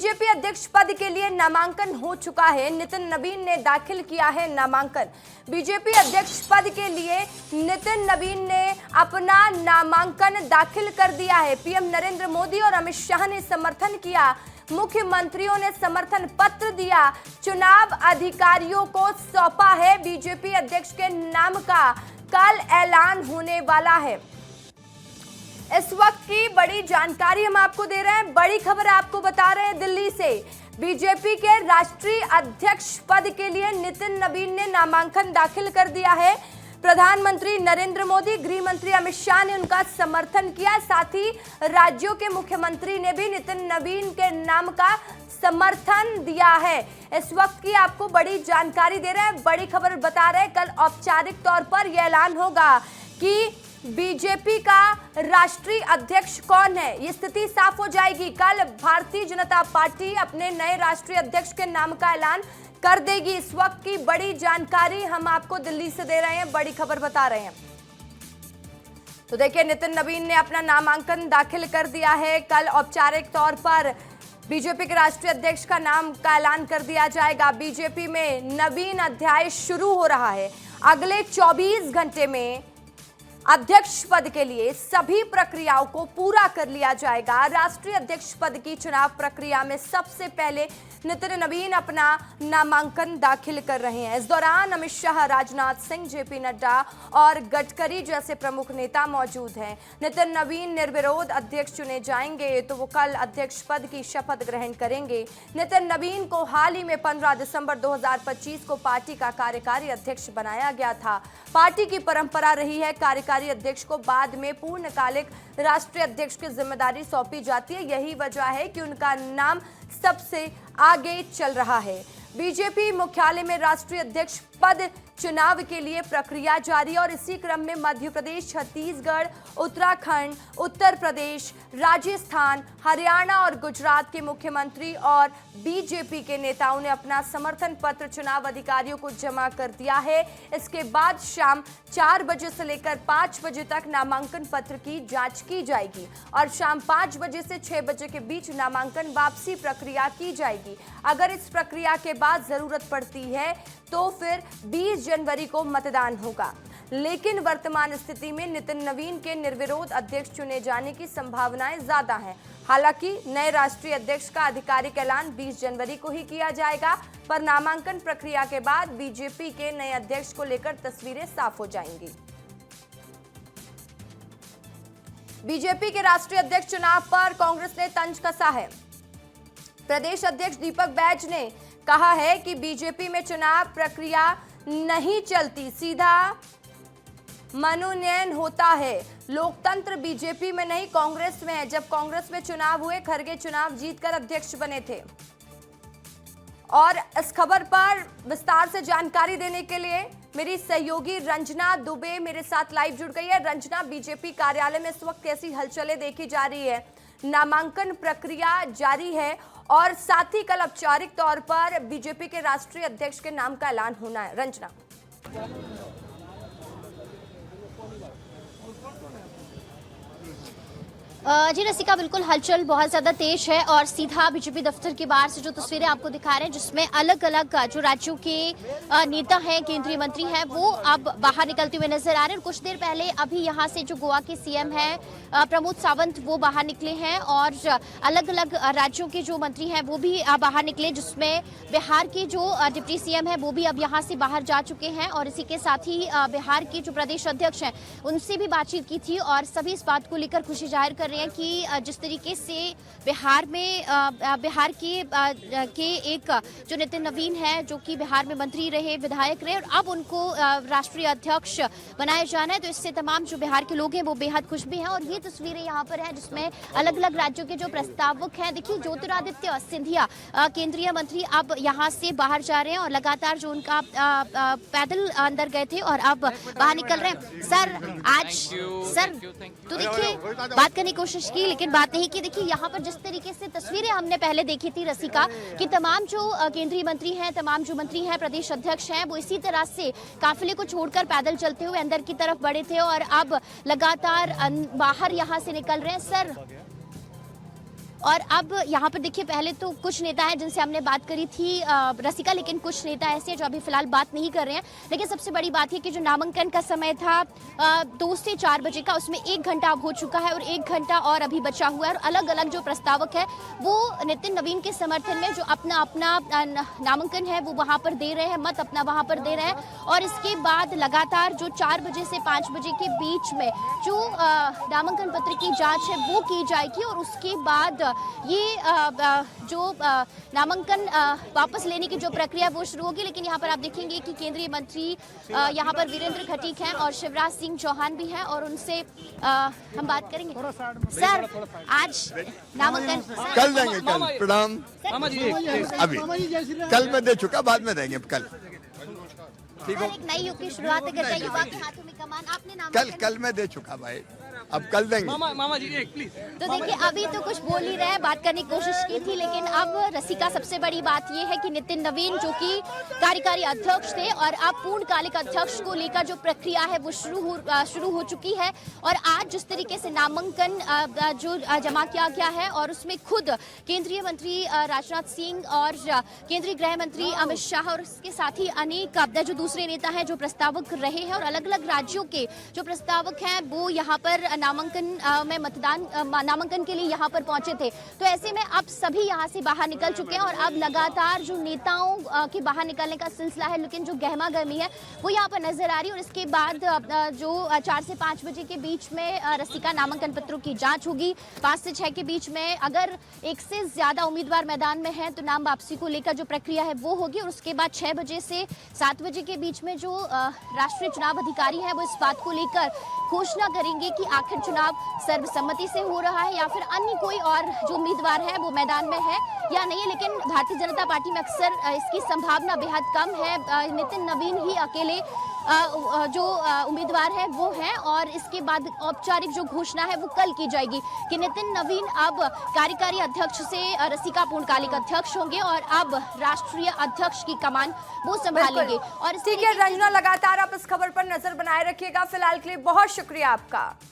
BJP अध्यक्ष पद के लिए नामांकन हो चुका है। नितिन नवीन ने दाखिल किया है नामांकन। बीजेपी अध्यक्ष पद के लिए नितिन नवीन ने अपना नामांकन दाखिल कर दिया है। पीएम नरेंद्र मोदी और अमित शाह ने समर्थन किया, मुख्यमंत्रियों ने समर्थन पत्र दिया, चुनाव अधिकारियों को सौंपा है। बीजेपी अध्यक्ष के नाम का कल ऐलान होने वाला है। इस वक्त की बड़ी जानकारी हम आपको दे रहे हैं, बड़ी खबर आपको बता रहे हैं दिल्ली से। बीजेपी के राष्ट्रीय अध्यक्ष पद के लिए नितिन नवीन ने नामांकन दाखिल कर दिया है। प्रधानमंत्री नरेंद्र मोदी, गृह मंत्री अमित शाह ने उनका समर्थन किया, साथ ही राज्यों के मुख्यमंत्री ने भी नितिन नवीन के नाम का समर्थन दिया है। इस वक्त की आपको बड़ी जानकारी दे रहे हैं, बड़ी खबर बता रहे हैं। कल औपचारिक तौर पर यह ऐलान होगा कि बीजेपी का राष्ट्रीय अध्यक्ष कौन है, ये स्थिति साफ हो जाएगी। कल भारतीय जनता पार्टी अपने नए राष्ट्रीय अध्यक्ष के नाम का ऐलान कर देगी। इस वक्त की बड़ी जानकारी हम आपको दिल्ली से दे रहे हैं, बड़ी खबर बता रहे हैं। तो देखिए, नितिन नवीन ने अपना नामांकन दाखिल कर दिया है। कल औपचारिक तौर पर बीजेपी के राष्ट्रीय अध्यक्ष का नाम का ऐलान कर दिया जाएगा। बीजेपी में नवीन अध्याय शुरू हो रहा है। अगले 24 घंटे में अध्यक्ष पद के लिए सभी प्रक्रियाओं को पूरा कर लिया जाएगा। राष्ट्रीय अध्यक्ष पद की चुनाव प्रक्रिया में सबसे पहले नितिन नवीन अपना नामांकन दाखिल कर रहे हैं। इस दौरान अमित शाह, राजनाथ सिंह, जेपी नड्डा और गडकरी जैसे प्रमुख नेता मौजूद हैं। नितिन नवीन निर्विरोध अध्यक्ष चुने जाएंगे तो वो कल अध्यक्ष पद की शपथ ग्रहण करेंगे। नितिन नवीन को हाल ही में 15 दिसंबर 2025 को पार्टी का कार्यकारी अध्यक्ष बनाया गया था। पार्टी की परंपरा रही है कार्यकारी अध्यक्ष को बाद में पूर्णकालिक राष्ट्रीय अध्यक्ष की जिम्मेदारी सौंपी जाती है। यही वजह है कि उनका नाम सबसे आगे चल रहा है। बीजेपी मुख्यालय में राष्ट्रीय अध्यक्ष पद चुनाव के लिए प्रक्रिया जारी है और इसी क्रम में मध्य प्रदेश, छत्तीसगढ़, उत्तराखंड, उत्तर प्रदेश, राजस्थान, हरियाणा और गुजरात के मुख्यमंत्री और बीजेपी के नेताओं ने अपना समर्थन पत्र चुनाव अधिकारियों को जमा कर दिया है। इसके बाद शाम 4 बजे से लेकर 5 बजे तक नामांकन पत्र की जांच की जाएगी और शाम 5 बजे से 6 बजे के बीच नामांकन वापसी प्रक्रिया की जाएगी। अगर इस प्रक्रिया के बाद जरूरत पड़ती है तो फिर 20 जनवरी को मतदान होगा। लेकिन वर्तमान स्थिति में नितिन नवीन के निर्विरोध अध्यक्ष चुने जाने की संभावनाएं ज्यादा हैं। हालांकि नए राष्ट्रीय अध्यक्ष का आधिकारिक ऐलान 20 जनवरी को ही किया जाएगा, पर नामांकन प्रक्रिया के बाद बीजेपी के नए अध्यक्ष को लेकर तस्वीरें साफ हो जाएंगी। बीजेपी के राष्ट्रीय अध्यक्ष चुनाव पर कांग्रेस ने तंज कसा है। प्रदेश अध्यक्ष दीपक बैज ने कहा है कि बीजेपी में चुनाव प्रक्रिया नहीं चलती, सीधा मनोनयन होता है। लोकतंत्र बीजेपी में नहीं कांग्रेस में है। जब कांग्रेस में चुनाव हुए, खड़गे चुनाव जीतकर अध्यक्ष बने थे। और इस खबर पर विस्तार से जानकारी देने के लिए मेरी सहयोगी रंजना दुबे मेरे साथ लाइव जुड़ गई है। रंजना, बीजेपी कार्यालय में इस वक्त कैसी हलचलें देखी जा रही है? नामांकन प्रक्रिया जारी है और साथ ही कल औपचारिक तौर पर बीजेपी के राष्ट्रीय अध्यक्ष के नाम का ऐलान होना है। रंजना। जी रसिका, बिल्कुल हलचल बहुत ज़्यादा तेज है और सीधा बीजेपी दफ्तर के बाहर से जो तस्वीरें आपको दिखा रहे हैं, जिसमें अलग अलग जो राज्यों के नेता हैं, केंद्रीय मंत्री हैं, वो अब बाहर निकलते हुए नजर आ रहे हैं। कुछ देर पहले अभी यहाँ से जो गोवा के सीएम हैं प्रमोद सावंत, वो बाहर निकले हैं और अलग अलग राज्यों के जो मंत्री हैं वो भी बाहर निकले, जिसमें बिहार के जो डिप्टी सीएम हैं वो भी अब यहाँ से बाहर जा चुके हैं और इसी के साथ ही बिहार के जो प्रदेश अध्यक्ष हैं उनसे भी बातचीत की थी और सभी इस बात को लेकर खुशी जाहिर कर रहे हैं कि जिस तरीके से बिहार में बिहार के एक जो नितिन नवीन है, जो कि बिहार में मंत्री रहे, विधायक रहे और अब उनको राष्ट्रीय अध्यक्ष बनाया जाना है, तो इससे तमाम जो बिहार के लोग हैं वो बेहद खुश भी हैं। और ये तस्वीरें यहाँ पर हैं जिसमें अलग अलग राज्यों के जो प्रस्तावक हैं, देखिए ज्योतिरादित्य सिंधिया केंद्रीय मंत्री अब यहाँ से बाहर जा रहे हैं और लगातार जो उनका पैदल अंदर गए थे और अब बाहर निकल रहे हैं। सर, आज सर तो देखिए बात करने की कोशिश की, लेकिन बात नहीं की। देखिए यहाँ पर जिस तरीके से तस्वीरें हमने पहले देखी थी रसिका, कि तमाम जो केंद्रीय मंत्री हैं, तमाम जो मंत्री हैं, प्रदेश अध्यक्ष हैं, वो इसी तरह से काफिले को छोड़कर पैदल चलते हुए अंदर की तरफ बढ़े थे और अब लगातार बाहर यहाँ से निकल रहे हैं। सर, और अब यहाँ पर देखिए, पहले तो कुछ नेता हैं जिनसे हमने बात करी थी रसिका, लेकिन कुछ नेता ऐसे हैं जो अभी फिलहाल बात नहीं कर रहे हैं। लेकिन सबसे बड़ी बात है कि जो नामांकन का समय था 2 से 4 बजे का, उसमें 1 घंटा अब हो चुका है और 1 घंटा और अभी बचा हुआ है। और अलग अलग जो प्रस्तावक है वो नितिन नवीन के समर्थन में जो अपना अपना नामांकन है वो वहां पर दे रहे हैं, मत अपना वहां पर दे रहे हैं। और इसके बाद लगातार जो 4 बजे से 5 बजे के बीच में जो नामांकन पत्र की जांच है वो की जाएगी और उसके बाद ये जो नामांकन वापस लेने की जो प्रक्रिया वो शुरू होगी। लेकिन यहाँ पर आप देखेंगे कि केंद्रीय मंत्री यहाँ पर वीरेंद्र खटीक हैं और शिवराज सिंह चौहान भी हैं और उनसे हम बात करेंगे। सर, आज नामांकन कल देंगे, कल। प्रणाम मामा जी, अभी कल मैं दे चुका, बाद में देंगे कल। ठीक हो? एक नई युग की शुरुआत करता है, युवा के हाथों में कमान। आपने नामांकन कल मैं दे चुका भाई, अब कल देंगे। मामा जी एक प्लीज। तो देखिए, अभी तो कुछ बोल ही रहे हैं, बात करने की कोशिश की थी, लेकिन अब रसिका सबसे बड़ी बात यह है कि नितिन नवीन जो कि कार्यकारी अध्यक्ष थे और अब पूर्णकालिक अध्यक्ष को लेकर जो प्रक्रिया है वो शुरू हो चुकी है। और आज जिस तरीके से नामांकन जो जमा किया गया है और उसमें खुद केंद्रीय मंत्री राजनाथ सिंह और केंद्रीय गृह मंत्री अमित शाह और उसके साथ ही अनेक जो दूसरे नेता हैं जो प्रस्तावक रहे हैं और अलग अलग राज्यों के जो प्रस्तावक हैं वो यहाँ पर नामांकन में नामांकन के लिए यहाँ पर पहुंचे थे। तो ऐसे में अब सभी यहाँ से बाहर निकल चुके हैं और अब लगातार जो नेताओं के बाहर निकलने का सिलसिला है, लेकिन जो गहमा गहमी है वो यहाँ पर नजर आ रही है। और इसके बाद जो 4 से 5 बजे के बीच में रसिका नामांकन पत्रों की जांच होगी। 5 से 6 के बीच में अगर 1 से ज्यादा उम्मीदवार मैदान में हैं तो नाम वापसी को लेकर जो प्रक्रिया है वो होगी। और उसके बाद 6 बजे से 7 बजे के बीच में जो राष्ट्रीय चुनाव अधिकारी है वो इस बात को लेकर घोषणा करेंगे कि आखिर चुनाव सर्वसम्मति से हो रहा है या फिर अन्य कोई और जो उम्मीदवार है वो मैदान में है या नहीं है। लेकिन भारतीय जनता पार्टी में अक्सर इसकी संभावना बेहद कम है। नितिन नवीन ही अकेले जो उम्मीदवार है वो हैं और इसके बाद औपचारिक जो घोषणा है वो कल की जाएगी कि नितिन नवीन अब कार्यकारी अध्यक्ष से रसिका पूर्णकालिक अध्यक्ष होंगे और अब राष्ट्रीय अध्यक्ष की कमान वो संभालेंगे। और ठीक है रंजना, लगातार आप इस खबर पर नजर बनाए रखिएगा। फिलहाल के लिए बहुत शुक्रिया आपका।